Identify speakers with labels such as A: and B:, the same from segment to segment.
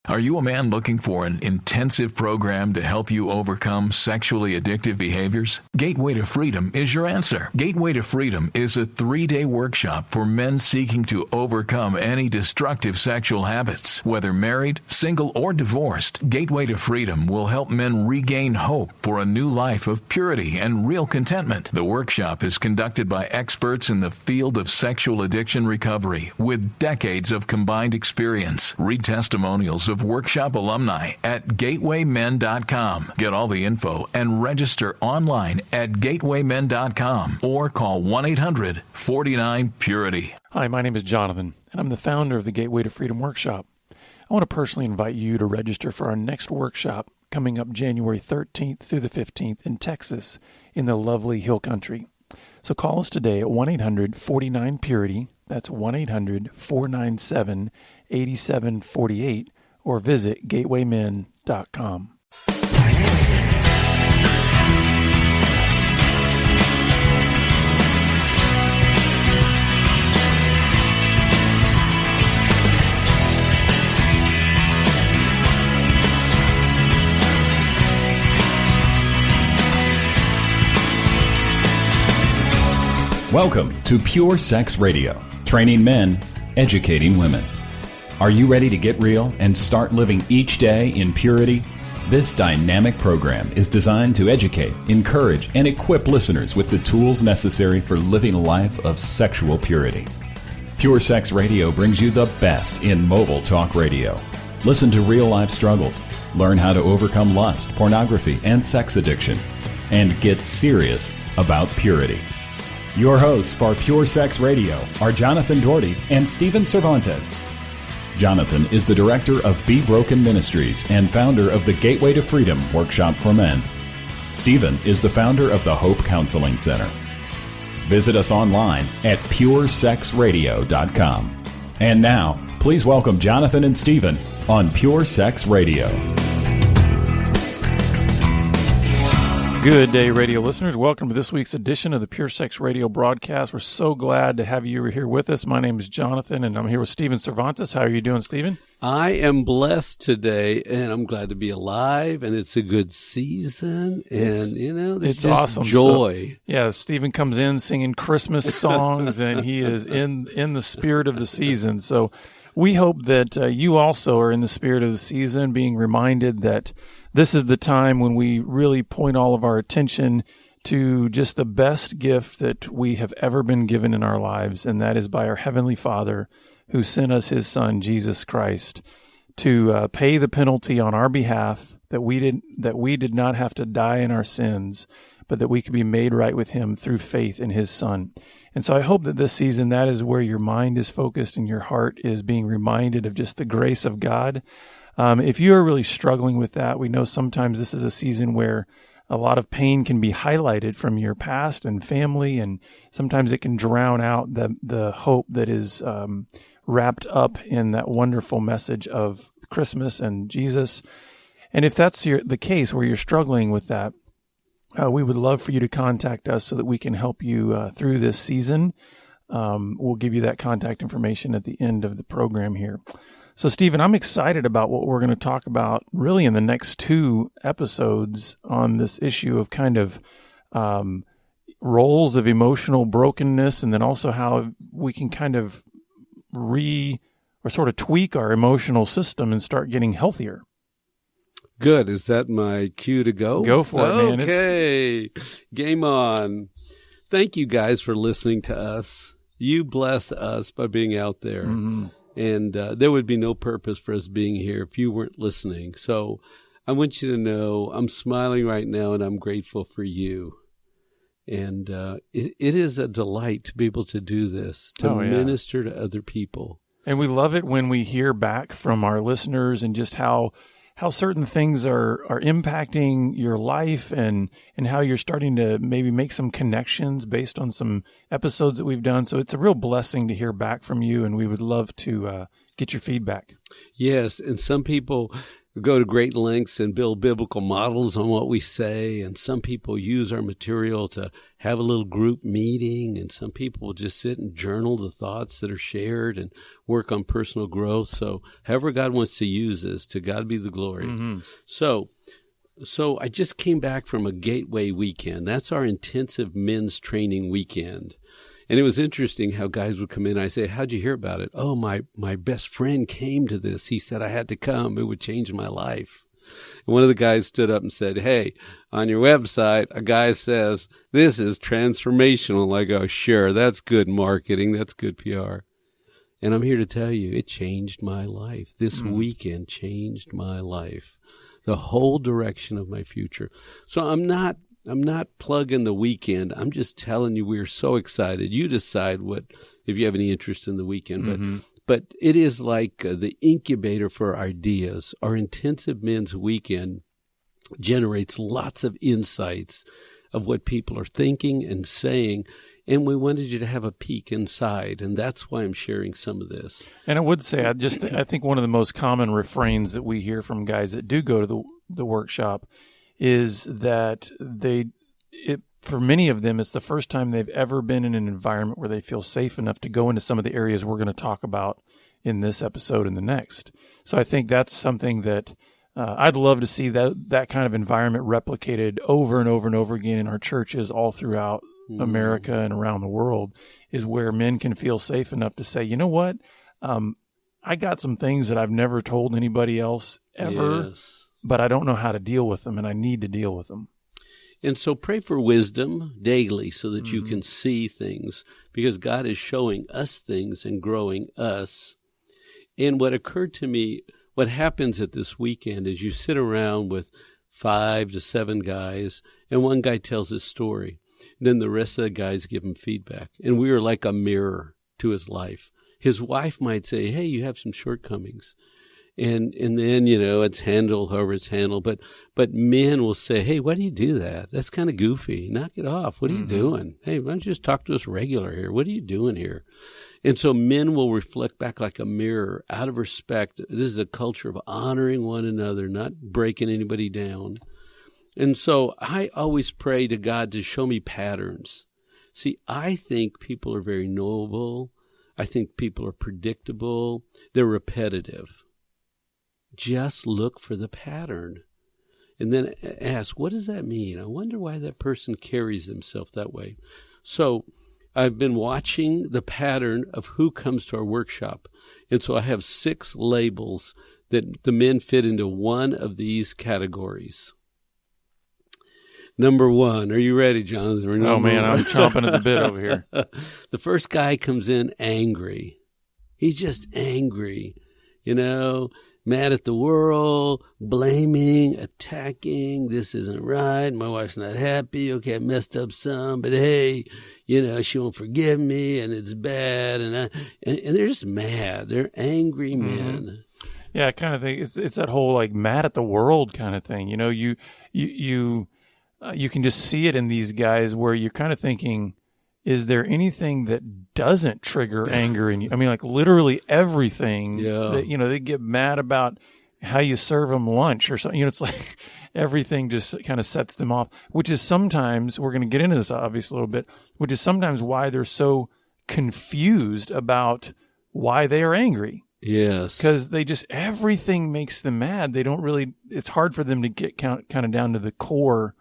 A: Are you a man looking for an intensive program to help you overcome sexually addictive behaviors? Gateway to Freedom is your answer. Gateway to Freedom is a 3-day workshop for men seeking to overcome any destructive sexual habits. Whether married, single, or divorced, Gateway to Freedom will help men regain hope for a new life of purity and real contentment. The workshop is conducted by experts in the field of sexual addiction recovery with decades of combined experience. Read testimonials of workshop alumni at gatewaymen.com. Get all the info and register online at gatewaymen.com or call 1-800-49-PURITY.
B: Hi, my name is Jonathan, and I'm the founder of the Gateway to Freedom Workshop. I want to personally invite you to register for our next workshop coming up January 13th through the 15th in Texas in the lovely Hill Country. So call us today at 1-800-49-PURITY. That's 1-800-497-8748. Or visit gatewaymen.com.
C: Welcome to Pure Sex Radio, training men, educating women. Are you ready to get real and start living each day in purity? This dynamic program is designed to educate, encourage, and equip listeners with the tools necessary for living a life of sexual purity. Pure Sex Radio brings you the best in mobile talk radio. Listen to real-life struggles, learn how to overcome lust, pornography, and sex addiction, and get serious about purity. Your hosts for Pure Sex Radio are Jonathan Doherty and Stephen Cervantes. Jonathan is the director of Be Broken Ministries and founder of the Gateway to Freedom Workshop for Men. Stephen is the founder of the Hope Counseling Center. Visit us online at puresexradio.com. And now, please welcome Jonathan and Stephen on Pure Sex Radio.
B: Good day, radio listeners. Welcome to this week's edition of the Pure Sex Radio broadcast. We're so glad to have you here with us. My name is Jonathan, and I'm here with Stephen Cervantes. How are you doing, Stephen?
D: I am blessed today, and I'm glad to be alive, and it's a good season, and, there's
B: it's
D: just
B: awesome.
D: Joy.
B: So, Stephen comes in singing Christmas songs, and he is in the spirit of the season. So we hope that you also are in the spirit of the season, being reminded that this is the time when we really point all of our attention to just the best gift that we have ever been given in our lives, and that is by our Heavenly Father, who sent us His Son, Jesus Christ, to pay the penalty on our behalf, that we did not have to die in our sins, but that we could be made right with Him through faith in His Son. And so I hope that this season, that is where your mind is focused and your heart is being reminded of just the grace of God. If you are really struggling with that, we know sometimes this is a season where a lot of pain can be highlighted from your past and family, and sometimes it can drown out the hope that is wrapped up in that wonderful message of Christmas and Jesus. And if that's the case where you're struggling with that, we would love for you to contact us so that we can help you through this season. We'll give you that contact information at the end of the program here. So, Stephen, I'm excited about what we're going to talk about really in the next 2 episodes on this issue of kind of roles of emotional brokenness, and then also how we can kind of sort of tweak our emotional system and start getting healthier.
D: Good. Is that my cue to go?
B: Go for it, man.
D: Okay. Game on. Thank you guys for listening to us. You bless us by being out there. Mm-hmm. And there would be no purpose for us being here if you weren't listening. So I want you to know I'm smiling right now, and I'm grateful for you. And it is a delight to be able to do this, to minister to other people.
B: And we love it when we hear back from our listeners and just how certain things are impacting your life and how you're starting to maybe make some connections based on some episodes that we've done. So it's a real blessing to hear back from you, and we would love to get your feedback.
D: Yes, and some people go to great lengths and build biblical models on what we say, and some people use our material to have a little group meeting, and some people will just sit and journal the thoughts that are shared and work on personal growth. So however God wants to use this, to God be the glory.
B: Mm-hmm.
D: So I just came back from a Gateway weekend. That's our intensive men's training weekend. And it was interesting how guys would come in. I say, how'd you hear about it? Oh, my best friend came to this. He said I had to come. It would change my life. And one of the guys stood up and said, hey, on your website, a guy says, this is transformational. I go, sure, that's good marketing. That's good PR. And I'm here to tell you, it changed my life. This weekend changed my life, the whole direction of my future. So I'm not plugging the weekend. I'm just telling you, we're so excited. You decide if you have any interest in the weekend. But it is like the incubator for ideas. Our intensive men's weekend generates lots of insights of what people are thinking and saying. And we wanted you to have a peek inside. And that's why I'm sharing some of this.
B: And I would say, I think one of the most common refrains that we hear from guys that do go to the workshop is that for many of them, it's the first time they've ever been in an environment where they feel safe enough to go into some of the areas we're going to talk about in this episode and the next. So I think that's something that I'd love to see that kind of environment replicated over and over and over again in our churches all throughout America and around the world, is where men can feel safe enough to say, you know what, I got some things that I've never told anybody else ever. Yes. But I don't know how to deal with them, and I need to deal with them.
D: And so pray for wisdom daily so that you can see things, because God is showing us things and growing us. And what occurred to me, what happens at this weekend is you sit around with 5 to 7 guys, and one guy tells his story. Then the rest of the guys give him feedback. And we are like a mirror to his life. His wife might say, hey, you have some shortcomings. And then, it's handled however it's handled. But men will say, hey, why do you do that? That's kind of goofy. Knock it off. What are you doing? Hey, why don't you just talk to us regular here? What are you doing here? And so men will reflect back like a mirror out of respect. This is a culture of honoring one another, not breaking anybody down. And so I always pray to God to show me patterns. See, I think people are very knowable. I think people are predictable. They're repetitive. Just look for the pattern and then ask, what does that mean? I wonder why that person carries themselves that way. So I've been watching the pattern of who comes to our workshop. And so I have 6 labels that the men fit into one of these categories. Number 1, are you ready, Jonathan?
B: Oh, man, I'm chomping at the bit over here.
D: The first guy comes in angry. He's just angry, mad at the world, blaming, attacking. This isn't right. My wife's not happy. Okay, I messed up some, but hey, she won't forgive me, and it's bad. And they're just mad. They're angry men.
B: Yeah, I kind of think it's that whole like mad at the world kind of thing. You can just see it in these guys where you're kind of thinking, is there anything that doesn't trigger anger in you? I mean, like literally everything that, they get mad about how you serve them lunch or something. It's like everything just kind of sets them off, which is sometimes, we're going to get into this obviously a little bit, which is sometimes why they're so confused about why they are angry.
D: Yes.
B: Because everything makes them mad. They don't really, it's hard for them to get kind of down to the core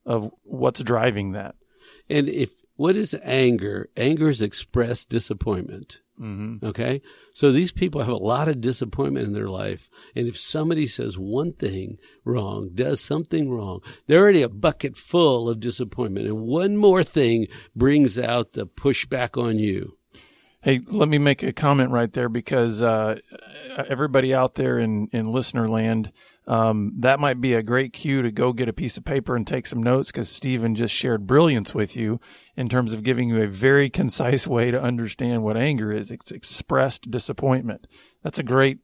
B: of what's driving that.
D: And what is anger? Anger is expressed disappointment. Okay? So these people have a lot of disappointment in their life. And if somebody says one thing wrong, does something wrong, they're already a bucket full of disappointment. And one more thing brings out the pushback on you.
B: Hey, let me make a comment right there because everybody out there in listener land, that might be a great cue to go get a piece of paper and take some notes because Stephen just shared brilliance with you in terms of giving you a very concise way to understand what anger is. It's expressed disappointment. That's a great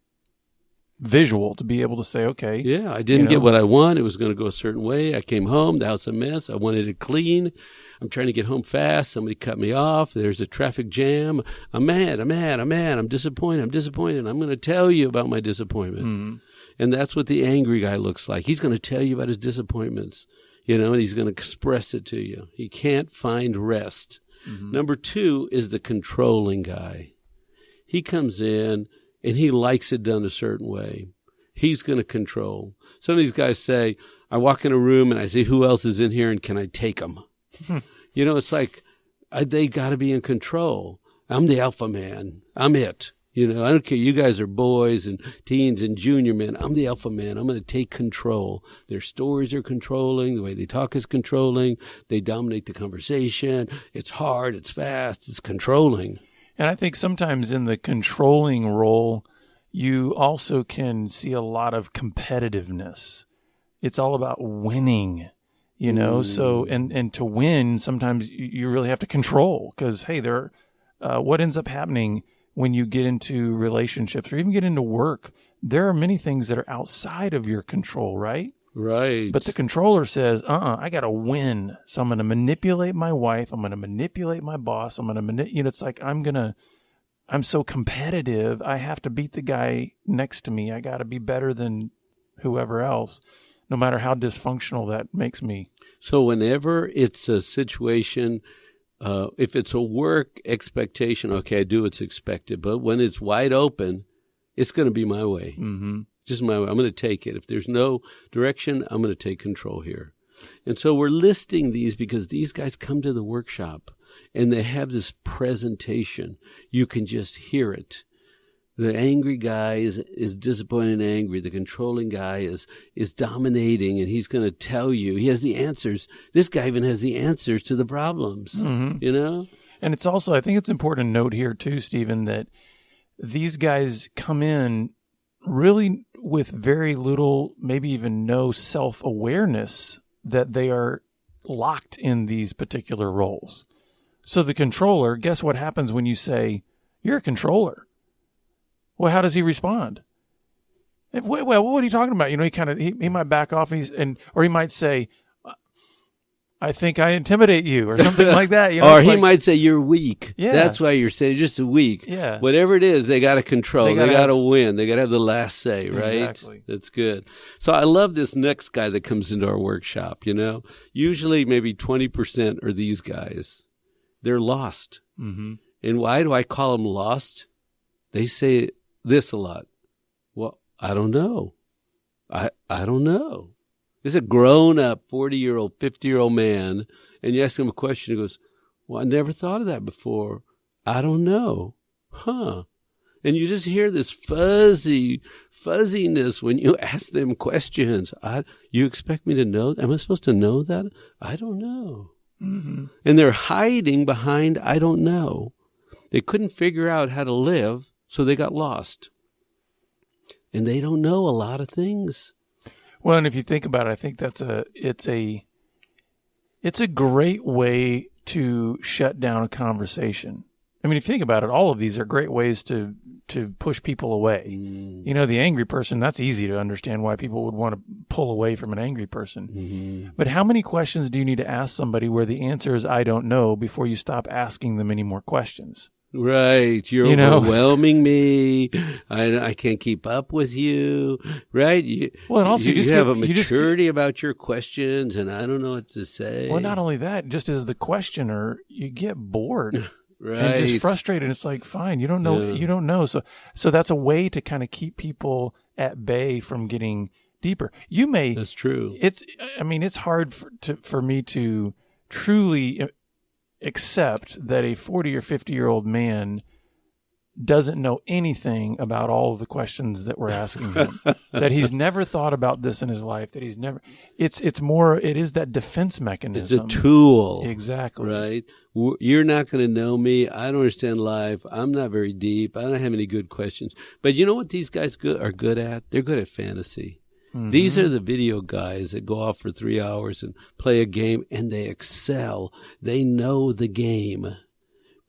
B: visual to be able to say, okay.
D: Yeah, I didn't get what I want. It was going to go a certain way. I came home. The house a mess. I wanted it clean. I'm trying to get home fast. Somebody cut me off. There's a traffic jam. I'm mad. I'm disappointed. I'm going to tell you about my disappointment. Mm-hmm. And that's what the angry guy looks like. He's going to tell you about his disappointments, and he's going to express it to you. He can't find rest. Mm-hmm. Number 2 is the controlling guy. He comes in and he likes it done a certain way. He's going to control. Some of these guys say, I walk in a room and I say, who else is in here and can I take them? It's like they got to be in control. I'm the alpha man. I'm it. I don't care. You guys are boys and teens and junior men. I'm the alpha man. I'm going to take control. Their stories are controlling. The way they talk is controlling. They dominate the conversation. It's hard. It's fast. It's controlling.
B: And I think sometimes in the controlling role, you also can see a lot of competitiveness. It's all about winning, So, and to win, sometimes you really have to control because, hey, what ends up happening when you get into relationships or even get into work, there are many things that are outside of your control, right?
D: Right.
B: But the controller says, I got to win. So I'm going to manipulate my wife. I'm going to manipulate my boss. I'm going to manipulate, it's like I'm so competitive. I have to beat the guy next to me. I got to be better than whoever else, no matter how dysfunctional that makes me.
D: So whenever it's a situation, if it's a work expectation, okay, I do what's expected. But when it's wide open, it's going to be my way. Mm-hmm. Just my way. I'm going to take it. If there's no direction, I'm going to take control here. And so we're listing these because these guys come to the workshop and they have this presentation. You can just hear it. The angry guy is disappointed and angry. The controlling guy is dominating, and he's going to tell you. He has the answers. This guy even has the answers to the problems,
B: mm-hmm. And it's also, I think it's important to note here too, Stephen, that these guys come in really with very little, maybe even no self-awareness that they are locked in these particular roles. So the controller, guess what happens when you say, you're a controller? Well, how does he respond? Well, what are you talking about? He might back off or he might say, I think I intimidate you or something like that.
D: Or he might say you're weak.
B: Yeah.
D: That's why you're saying just weak.
B: Yeah.
D: Whatever it is, they got to control. They got to win. They got to have the last say, right?
B: Exactly.
D: That's good. So I love this next guy that comes into our workshop, Usually maybe 20% are these guys. They're lost. Mm-hmm. And why do I call them lost? They say this a lot. Well, I don't know. I don't know. It's a grown-up 40-year-old, 50-year-old man, and you ask him a question, he goes, well, I never thought of that before. I don't know. Huh. And you just hear this fuzziness when you ask them questions. You expect me to know? Am I supposed to know that? I don't know. Mm-hmm. And they're hiding behind I don't know. They couldn't figure out how to live, so they got lost. And they don't know a lot of things.
B: Well, and if you think about it, I think it's a great way to shut down a conversation. I mean, if you think about it, all of these are great ways to push people away. Mm. The angry person, that's easy to understand why people would want to pull away from an angry person. Mm-hmm. But how many questions do you need to ask somebody where the answer is I don't know before you stop asking them any more questions?
D: Right. You're overwhelming me. I can't keep up with you. Right.
B: And also
D: you have a maturity about your questions, and I don't know what to say.
B: Well, not only that, just as the questioner, you get bored.
D: Right.
B: And just frustrated. It's like, fine, you don't know. Yeah. You don't know. So that's a way to kind of keep people at bay from getting deeper. That's true. It's hard for me to truly accept that a 40 or 50-year-old man doesn't know anything about all of the questions that we're asking him, that he's never thought about this in his life, that he's never, it is that defense mechanism.
D: It's a tool.
B: Exactly.
D: Right. You're not going to know me. I don't understand life. I'm not very deep. I don't have any good questions. But you know what these guys are good at? They're good at fantasy. Mm-hmm. These are the video guys that go off for 3 hours and play a game, and they excel. They know the game,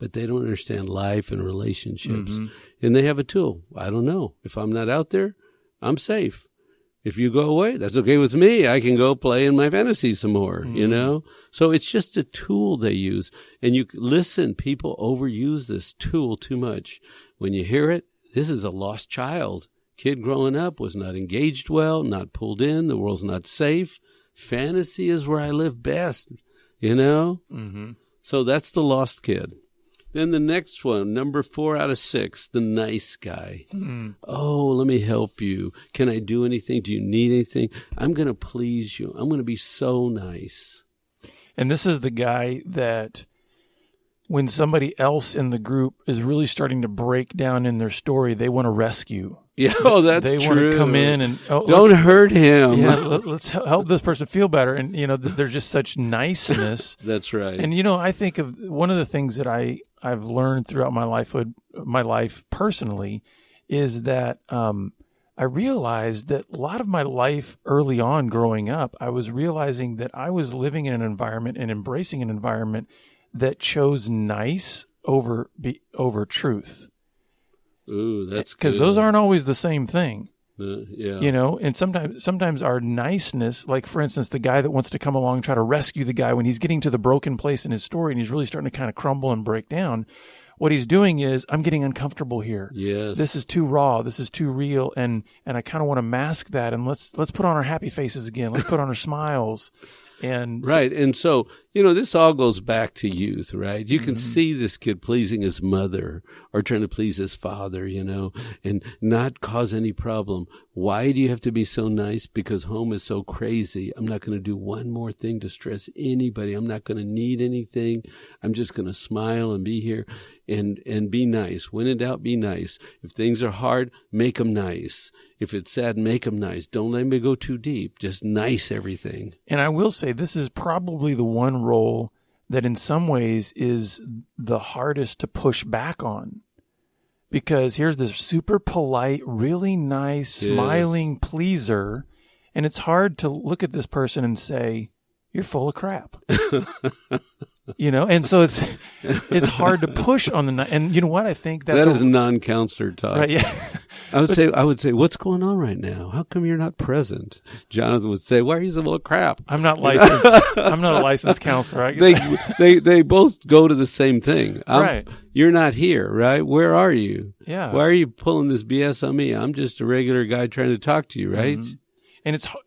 D: but they don't understand life and relationships. Mm-hmm. And they have a tool. I don't know. If I'm not out there, I'm safe. If you go away, that's okay with me. I can go play in my fantasy some more, you know? So it's just a tool they use. And you listen, people overuse this tool too much. When you hear it, this is a lost child. Kid growing up was not engaged well, not pulled in. The world's not safe. Fantasy is where I live best, you know? Mm-hmm. So that's the lost kid. Then the next one, number 4 out of 6, the nice guy. Mm. Oh, let me help you. Can I do anything? Do you need anything? I'm going to please you. I'm going to be so nice.
B: And this is the guy that when somebody else in the group is really starting to break down in their story, they want to rescue.
D: Yeah, oh, that's
B: they
D: true.
B: Want to come in and
D: don't hurt him.
B: Yeah, let's help this person feel better. And there's just such niceness.
D: That's right.
B: And I think of one of the things that I've learned throughout my life personally is that I realized that a lot of my life early on growing up, I was realizing that I was living in an environment and embracing an environment that chose nice over truth.
D: Ooh, that's good.
B: Because those aren't always the same thing.
D: Yeah.
B: And sometimes our niceness, like for instance, the guy that wants to come along and try to rescue the guy when he's getting to the broken place in his story and he's really starting to kind of crumble and break down, what he's doing is, I'm getting uncomfortable here.
D: Yes.
B: This is too raw. This is too real. And I kind of want to mask that. And let's put on our happy faces again. Let's put on our smiles. And
D: right. And so, this all goes back to youth, right? You can see this kid pleasing his mother or trying to please his father, and not cause any problem. Why do you have to be so nice? Because home is so crazy. I'm not going to do one more thing to stress anybody. I'm not going to need anything. I'm just going to smile and be here and be nice. When in doubt, be nice. If things are hard, make them nice. If it's sad, make them nice. Don't let me go too deep. Just nice everything.
B: And I will say this is probably the one role that in some ways is the hardest to push back on. Because here's this super polite, really nice, smiling pleaser, and it's hard to look at this person and say, you're full of crap. And so it's hard to push on the, and you know what? I think that
D: is non-counselor talk.
B: Right, yeah.
D: I would say, what's going on right now? How come you're not present? Jonathan would say, why are you so full of crap?
B: I'm not licensed. I'm not a licensed counselor.
D: They both go to the same thing.
B: Right.
D: You're not here, right? Where are you?
B: Yeah.
D: Why are you pulling this BS on me? I'm just a regular guy trying to talk to you, right?
B: Mm-hmm.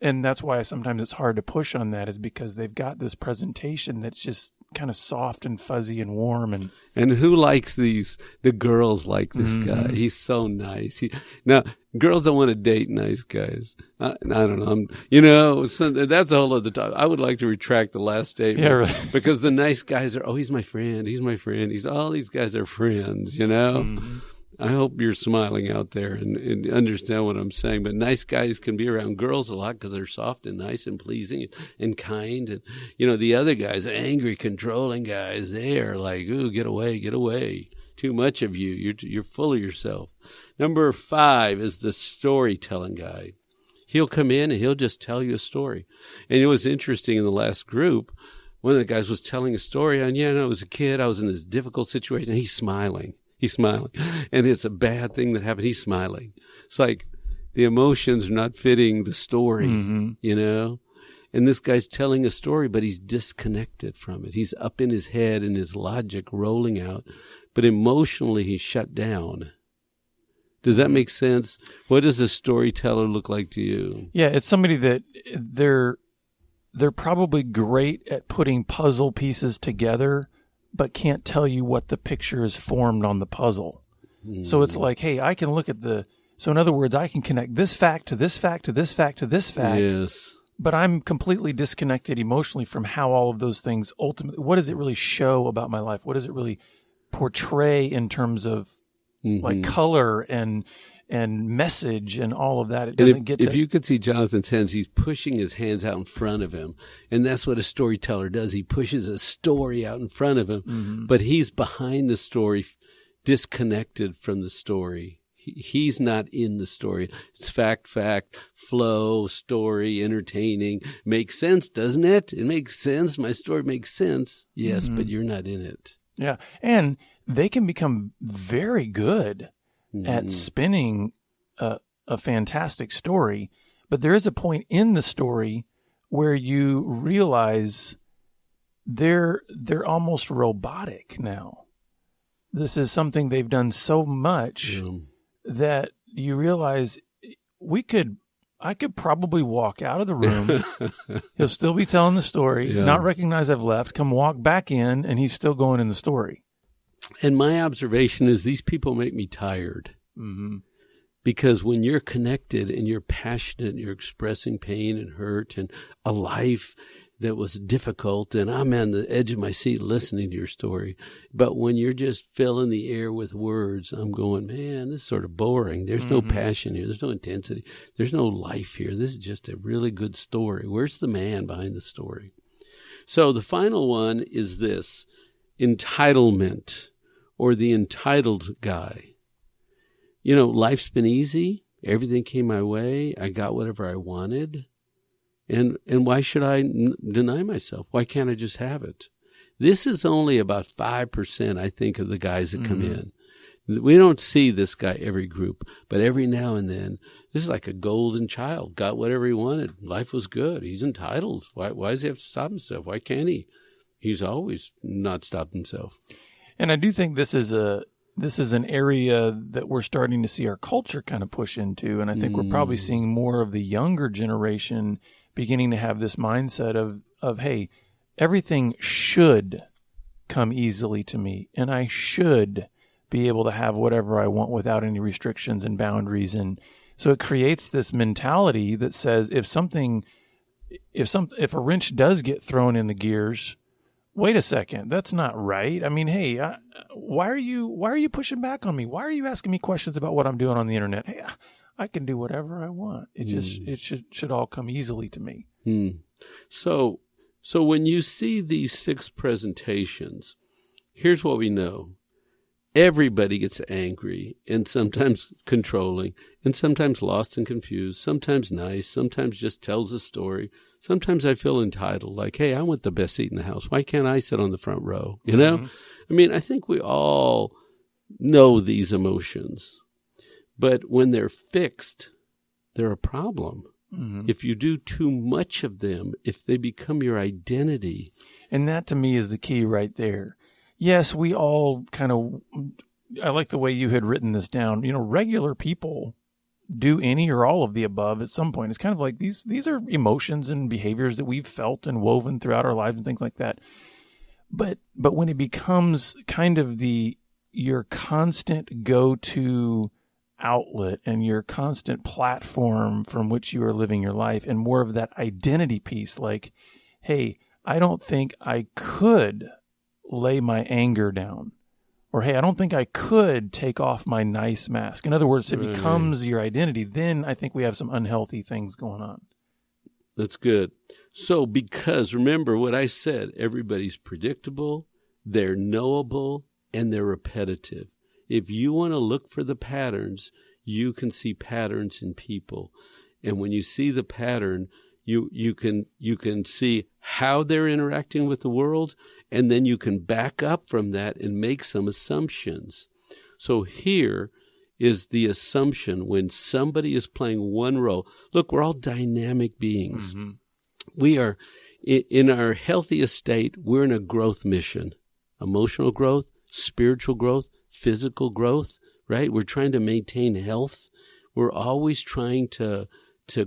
B: And that's why sometimes it's hard to push on that, is because they've got this presentation that's just kind of soft and fuzzy and warm.
D: And who likes these? The girls like this guy. He's so nice. Now, girls don't want to date nice guys. I don't know. That's a whole other topic. I would like to retract the last statement.
B: Yeah, right.
D: Because the nice guys are, he's my friend. He's my friend. All these guys are friends, Mm-hmm. I hope you're smiling out there and understand what I'm saying. But nice guys can be around girls a lot because they're soft and nice and pleasing and kind. And, the other guys, angry, controlling guys, they are like, ooh, get away. Too much of you. You're full of yourself. Number 5 is the storytelling guy. He'll come in and he'll just tell you a story. And it was interesting in the last group, one of the guys was telling a story on, I was a kid. I was in this difficult situation. And he's smiling. And it's a bad thing that happened. He's smiling. It's like the emotions are not fitting the story, And this guy's telling a story, but he's disconnected from it. He's up in his head and his logic rolling out, but emotionally he's shut down. Does that make sense? What does a storyteller look like to you?
B: Yeah, it's somebody that they're probably great at putting puzzle pieces together, but can't tell you what the picture is formed on the puzzle. So it's like, hey, I can look at so in other words, I can connect this fact to this fact to this fact to this fact.
D: Yes.
B: But I'm completely disconnected emotionally from how all of those things ultimately, what does it really show about my life? What does it really portray in terms of like color and message and all of that? It doesn't
D: if you could see Jonathan's hands, he's pushing his hands out in front of him. And that's what a storyteller does. He pushes a story out in front of him, but he's behind the story, disconnected from the story. He's not in the story. It's fact, flow, story, entertaining. Makes sense, doesn't it? It makes sense. My story makes sense. Yes, but you're not in it.
B: Yeah. And they can become very good at spinning a a fantastic story, but there is a point in the story where you realize they're almost robotic now. This is something they've done so much that you realize I could probably walk out of the room. He'll still be telling the story, not recognize I've left, come walk back in, and he's still going in the story.
D: And my observation is these people make me tired.
B: Mm-hmm.
D: Because when you're connected and you're passionate and you're expressing pain and hurt and a life that was difficult, and I'm on the edge of my seat listening to your story. But when you're just filling the air with words, I'm going, man, this is sort of boring. There's no passion here. There's no intensity. There's no life here. This is just a really good story. Where's the man behind the story? So the final one is this: entitlement, or the entitled guy. You know, life's been easy. Everything came my way. I got whatever I wanted. And why should I deny myself? Why can't I just have it? This is only about 5%, I think, of the guys that come in. We don't see this guy every group, but every now and then, this is like a golden child. Got whatever he wanted. Life was good. He's entitled. Why does he have to stop himself? Why can't he? He's always not stopped himself.
B: And I do think this is an area that we're starting to see our culture kind of push into. And I think we're probably seeing more of the younger generation beginning to have this mindset of, hey, everything should come easily to me, and I should be able to have whatever I want without any restrictions and boundaries. And so it creates this mentality that says if a wrench does get thrown in the gears, wait a second, that's not right. I mean, hey, why are you pushing back on me? Why are you asking me questions about what I'm doing on the internet? Hey, I can do whatever I want. It should all come easily to me.
D: So when you see these 6 presentations, here's what we know. Everybody gets angry and sometimes controlling and sometimes lost and confused, sometimes nice, sometimes just tells a story. Sometimes I feel entitled, like, hey, I want the best seat in the house. Why can't I sit on the front row? You know? I mean, I think we all know these emotions. But when they're fixed, they're a problem. If you do too much of them, if they become your identity.
B: And that to me is the key right there. Yes, we all kind of, I like the way you had written this down. You know, regular people do any or all of the above at some point. It's kind of like these are emotions and behaviors that we've felt and woven throughout our lives and things like that. But when it becomes kind of your constant go-to outlet and your constant platform from which you are living your life, and more of that identity piece, like, hey, I don't think I could lay my anger down, or hey, I don't think I could take off my nice mask. In other words, it becomes your identity. Then I think we have some unhealthy things going on.
D: That's good. So because remember what I said, everybody's predictable, they're knowable, and they're repetitive. If you want to look for the patterns, you can see patterns in people. And when you see the pattern, you can see how they're interacting with the world, and then you can back up from that and make some assumptions. So here is the assumption when somebody is playing one role. Look, we're all dynamic beings. We are, in our healthiest state, we're in a growth mission. Emotional growth, spiritual growth, physical growth, right? We're trying to maintain health. We're always trying to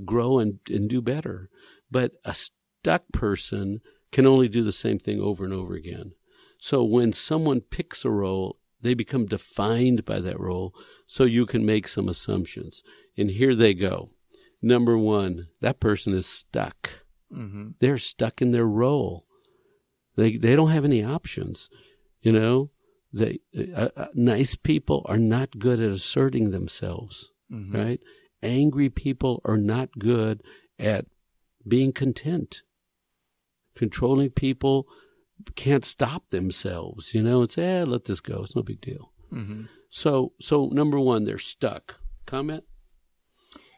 D: grow and do better. But a stuck person can only do the same thing over and over again. So when someone picks a role, they become defined by that role, so you can make some assumptions. And here they go. Number 1, that person is stuck. They're stuck in their role. They don't have any options, you know. Nice people are not good at asserting themselves, right? Angry people are not good at being content. Controlling people can't stop themselves, you know. It's, let this go. It's no big deal. So number 1, they're stuck. Comment?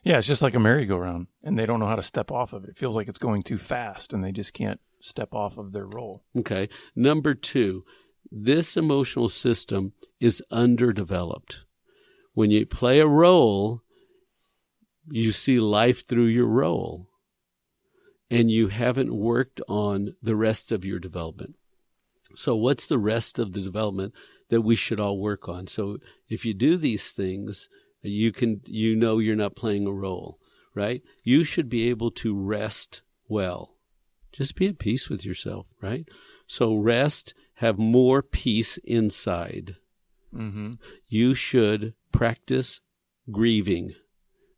B: Yeah, it's just like a merry-go-round, and they don't know how to step off of it. It feels like it's going too fast, and they just can't step off of their role.
D: Okay. Number 2, this emotional system is underdeveloped. When you play a role, You see life through your role, and you haven't worked on the rest of your development. So what's the rest of the development that we should all work on? So if you do these things, you're not playing a role, right? You should be able to rest well. Just be at peace with yourself, right? So rest, have more peace inside.
B: Mm-hmm.
D: You should practice grieving.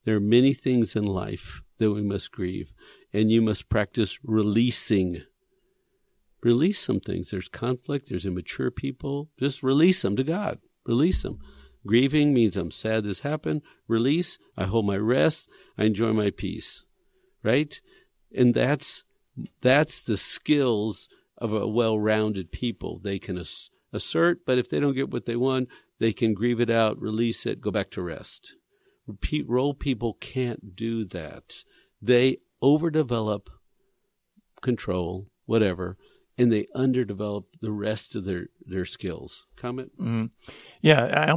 D: There are many things in life that we must grieve, and you must practice releasing. Release some things. There's conflict. There's immature people. Just release them to God. Release them. Grieving means I'm sad this happened. Release. I hold my rest. I enjoy my peace. Right? And that's the skills of a well-rounded people. They can assert, but if they don't get what they want, they can grieve it out, release it, go back to rest. Role people can't do that. They overdevelop control, whatever, and they underdevelop the rest of their skills. Comment?
B: Mm-hmm. Yeah,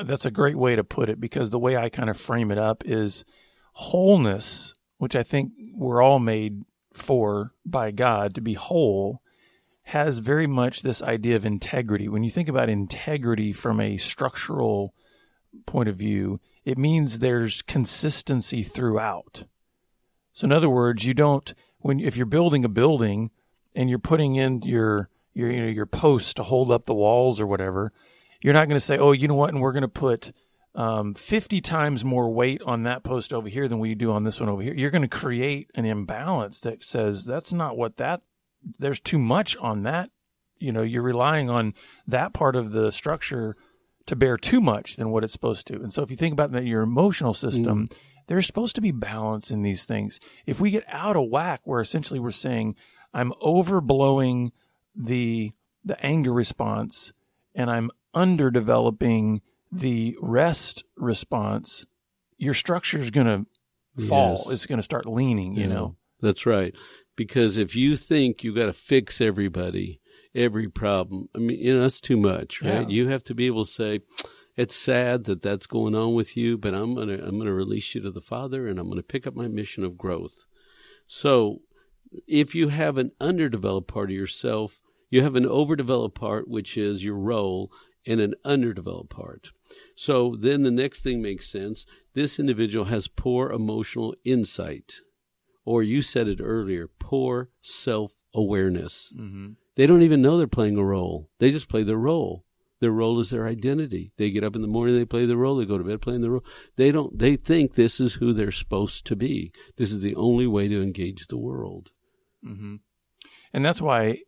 B: that's a great way to put it, because the way I kind of frame it up is wholeness, which I think we're all made for by God to be whole, has very much this idea of integrity. When you think about integrity from a structural point of view, it means there's consistency throughout. So in other words, if you're building a building and you're putting in your posts to hold up the walls or whatever, you're not going to say, oh, you know what, and we're going to put 50 times more weight on that post over here than we do on this one over here. You're going to create an imbalance that says that's not there's too much on that. You're relying on that part of the structure to bear too much than what it's supposed to. And so if you think about that, your emotional system, there's supposed to be balance in these things. If we get out of whack, where essentially we're saying, I'm overblowing the anger response and I'm underdeveloping the rest response, your structure is going to fall. Yes. It's going to start leaning,
D: That's right. Because if you think you got to fix everybody, every problem, that's too much, right? Yeah. You have to be able to say, it's sad that that's going on with you, but I'm going to release you to the Father, and I'm going to pick up my mission of growth. So if you have an underdeveloped part of yourself, you have an overdeveloped part, which is your role, and an underdeveloped part. So then the next thing makes sense. This individual has poor emotional insight, or you said it earlier, poor self-awareness. Mm-hmm. They don't even know they're playing a role. They just play their role. Their role is their identity. They get up in the morning, they play the role. They go to bed playing the role. They think this is who they're supposed to be. This is the only way to engage the world.
B: Mm-hmm. And that's why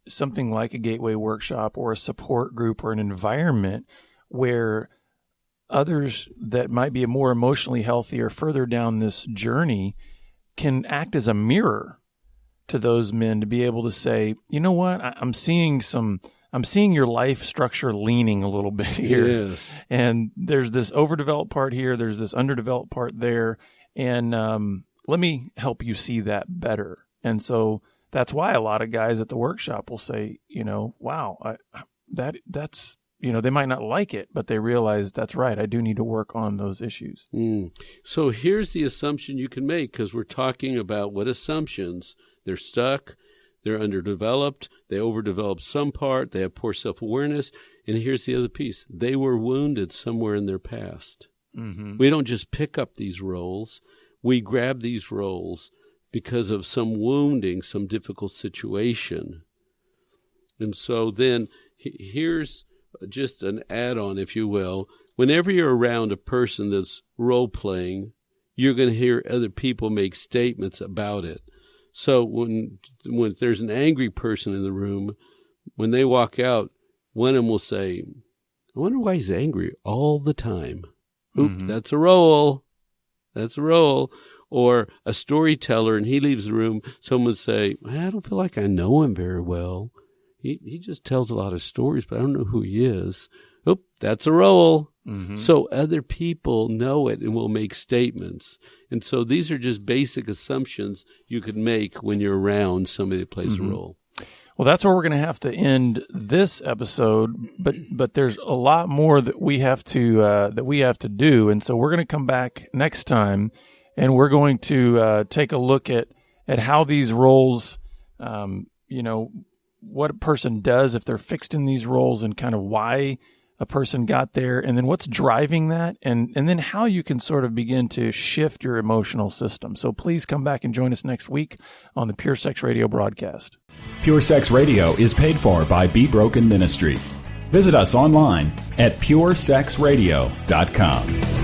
B: something like a gateway workshop or a support group or an environment where others that might be more emotionally healthy or further down this journey can act as a mirror to those men to be able to say, you know what, I'm seeing your life structure leaning a little bit here.
D: Yes.
B: And there's this overdeveloped part here, there's this underdeveloped part there, and let me help you see that better. And so that's why a lot of guys at the workshop will say, wow, that's they might not like it, but they realize that's right. I do need to work on those issues.
D: So here's the assumption you can make, because we're talking about what assumptions. They're stuck. They're underdeveloped. They overdeveloped some part. They have poor self-awareness. And here's the other piece. They were wounded somewhere in their past. Mm-hmm. We don't just pick up these roles. We grab these roles because of some wounding, some difficult situation. And so then here's just an add-on, if you will. Whenever you're around a person that's role-playing, you're going to hear other people make statements about it. So when there's an angry person in the room, when they walk out, one of them will say, I wonder why he's angry all the time. Oop, mm-hmm. That's a role. That's a role. Or a storyteller, and he leaves the room, someone would say, I don't feel like I know him very well. He just tells a lot of stories, but I don't know who he is. Oop, that's a role. Mm-hmm. So other people know it and will make statements. And so these are just basic assumptions you could make when you're around somebody that plays mm-hmm. a role.
B: Well, that's where we're going to have to end this episode, but there's a lot more that we have to do, and so we're going to come back next time, and we're going to take a look at how these roles, what a person does if they're fixed in these roles, and kind of why a person got there, and then what's driving that, and then how you can sort of begin to shift your emotional system. So please come back and join us next week on the Pure Sex Radio broadcast.
C: Pure Sex Radio is paid for by Be Broken Ministries. Visit us online at puresexradio.com.